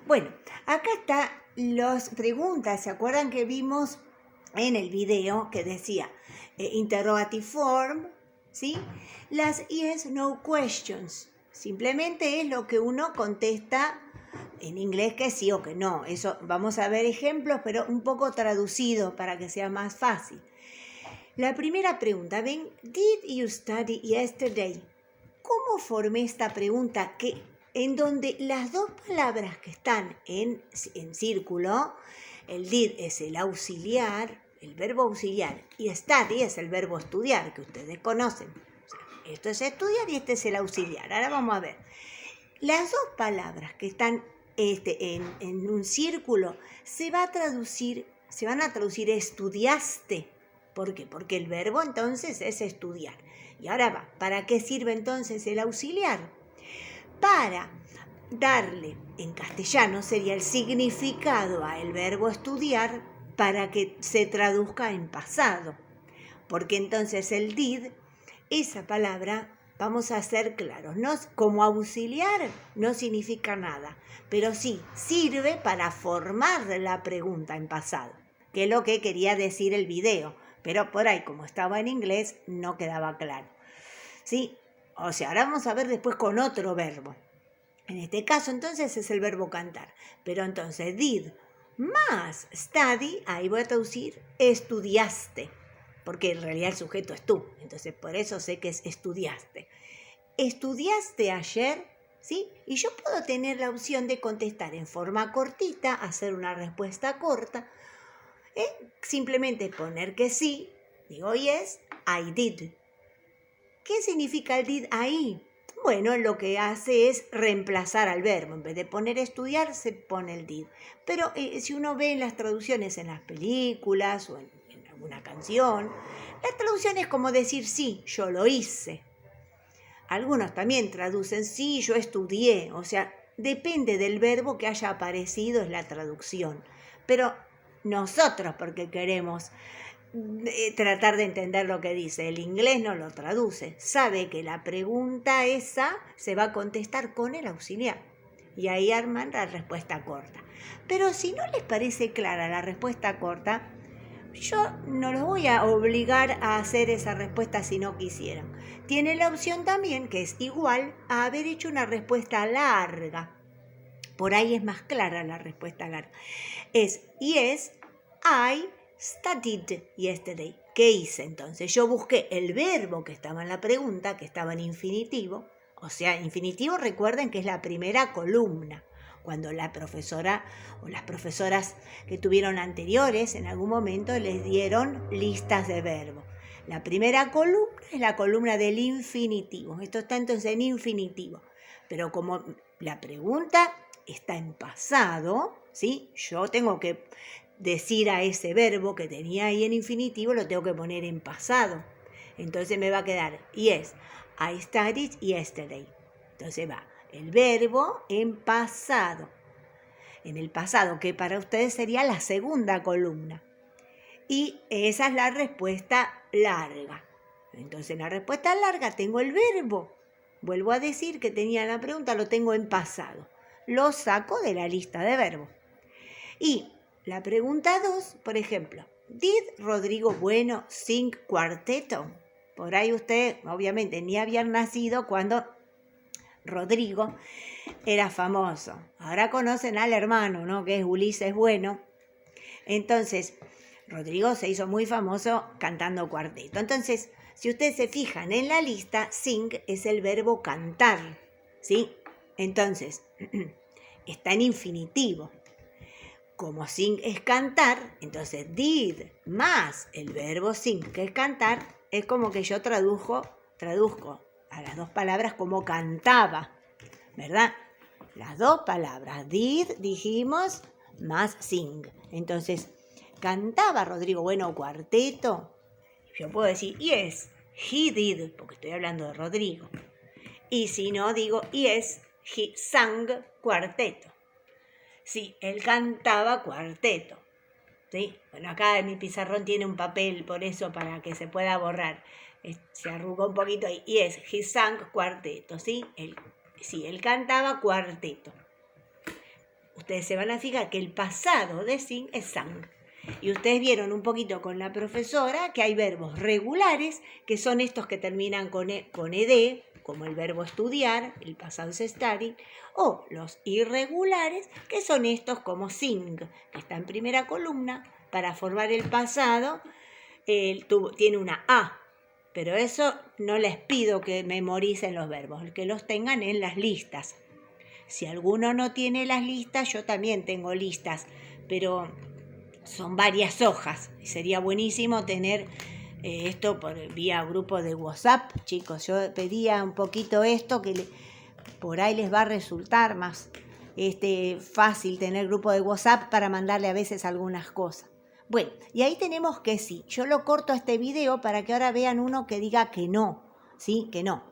Bueno, acá está las preguntas. ¿Se acuerdan que vimos en el video que decía interrogative form, ¿sí? Las yes, no questions. Simplemente es lo que uno contesta en inglés, que sí o que no. Eso vamos a ver ejemplos, pero un poco traducido para que sea más fácil. La primera pregunta, ven, did you study yesterday? ¿Cómo formé esta pregunta en donde las dos palabras que están en círculo, el did es el auxiliar, el verbo auxiliar, y study es el verbo estudiar, que ustedes conocen. O sea, esto es estudiar y este es el auxiliar. Ahora vamos a ver. Las dos palabras que están en un círculo se van a traducir estudiaste. ¿Por qué? Porque el verbo entonces es estudiar. Y ahora va, ¿para qué sirve entonces el auxiliar? Para darle, en castellano sería el significado al verbo estudiar para que se traduzca en pasado. Porque entonces el did, esa palabra, vamos a ser claros, ¿no? Como auxiliar no significa nada, pero sí sirve para formar la pregunta en pasado, que es lo que quería decir el video, pero por ahí, como estaba en inglés, no quedaba claro. ¿Sí? O sea, ahora vamos a ver después con otro verbo. En este caso, entonces, es el verbo cantar. Pero entonces, did más study, ahí voy a traducir estudiaste, porque en realidad el sujeto es tú. Entonces, por eso sé que es estudiaste. ¿Estudiaste ayer? ¿Sí? Y yo puedo tener la opción de contestar en forma cortita, hacer una respuesta corta, simplemente poner que sí, digo yes, I did. ¿Qué significa el did ahí? Bueno, lo que hace es reemplazar al verbo. En vez de poner estudiar, se pone el did. Pero si uno ve en las traducciones en las películas o en alguna canción, la traducción es como decir sí, yo lo hice. Algunos también traducen sí, yo estudié. O sea, depende del verbo que haya aparecido en la traducción. Pero nosotros, porque queremos tratar de entender lo que dice, el inglés no lo traduce, sabe que la pregunta esa se va a contestar con el auxiliar y ahí arman la respuesta corta. Pero si no les parece clara la respuesta corta, yo no los voy a obligar a hacer esa respuesta si no quisieran. Tiene la opción también, que es igual a haber hecho una respuesta larga. Por ahí es más clara la respuesta larga. Es yes, I studied yesterday. ¿Qué hice entonces? Yo busqué el verbo que estaba en la pregunta, que estaba en infinitivo. O sea, infinitivo, recuerden que es la primera columna. Cuando la profesora o las profesoras que tuvieron anteriores en algún momento les dieron listas de verbos. La primera columna es la columna del infinitivo. Esto está entonces en infinitivo. Pero como la pregunta está en pasado, ¿sí? Yo tengo que decir a ese verbo que tenía ahí en infinitivo, lo tengo que poner en pasado. Entonces me va a quedar yes, I studied yesterday. Entonces va el verbo en pasado. En el pasado, que para ustedes sería la segunda columna. Y esa es la respuesta larga. Entonces en la respuesta larga tengo el verbo. Vuelvo a decir que tenía la pregunta, lo tengo en pasado. Lo saco de la lista de verbos. Y la pregunta 2, por ejemplo, ¿did Rodrigo Bueno sing cuarteto? Por ahí ustedes, obviamente, ni habían nacido cuando Rodrigo era famoso. Ahora conocen al hermano, ¿no? Que es Ulises Bueno. Entonces, Rodrigo se hizo muy famoso cantando cuarteto. Entonces, si ustedes se fijan en la lista, sing es el verbo cantar, ¿sí? Entonces, está en infinitivo. Como sing es cantar, entonces did más el verbo sing, que es cantar, es como que yo traduzco a las dos palabras como cantaba, ¿verdad? Las dos palabras, did, dijimos, más sing. Entonces, ¿cantaba Rodrigo Bueno cuarteto? Yo puedo decir, yes, he did, porque estoy hablando de Rodrigo. Y si no, digo, yes, he sang cuarteto. Sí, él cantaba cuarteto. ¿Sí? Bueno, acá en mi pizarrón tiene un papel, por eso, para que se pueda borrar. Se arrugó un poquito ahí. Yes, he sang cuarteto, ¿sí? Él cantaba cuarteto. ustedes se van a fijar que el pasado de sing es sang. Y ustedes vieron un poquito con la profesora que hay verbos regulares, que son estos que terminan con ed, como el verbo estudiar, el pasado es study, o los irregulares, que son estos como sing, que está en primera columna, para formar el pasado, tiene una A, pero eso no les pido que memoricen los verbos, que los tengan en las listas. Si alguno no tiene las listas, yo también tengo listas, pero son varias hojas. Sería buenísimo tener esto vía grupo de WhatsApp, chicos. Yo pedía un poquito esto, que por ahí les va a resultar más fácil tener grupo de WhatsApp para mandarle a veces algunas cosas. Bueno, y ahí tenemos que sí. Yo lo corto a este video para que ahora vean uno que diga que no, ¿sí? Que no.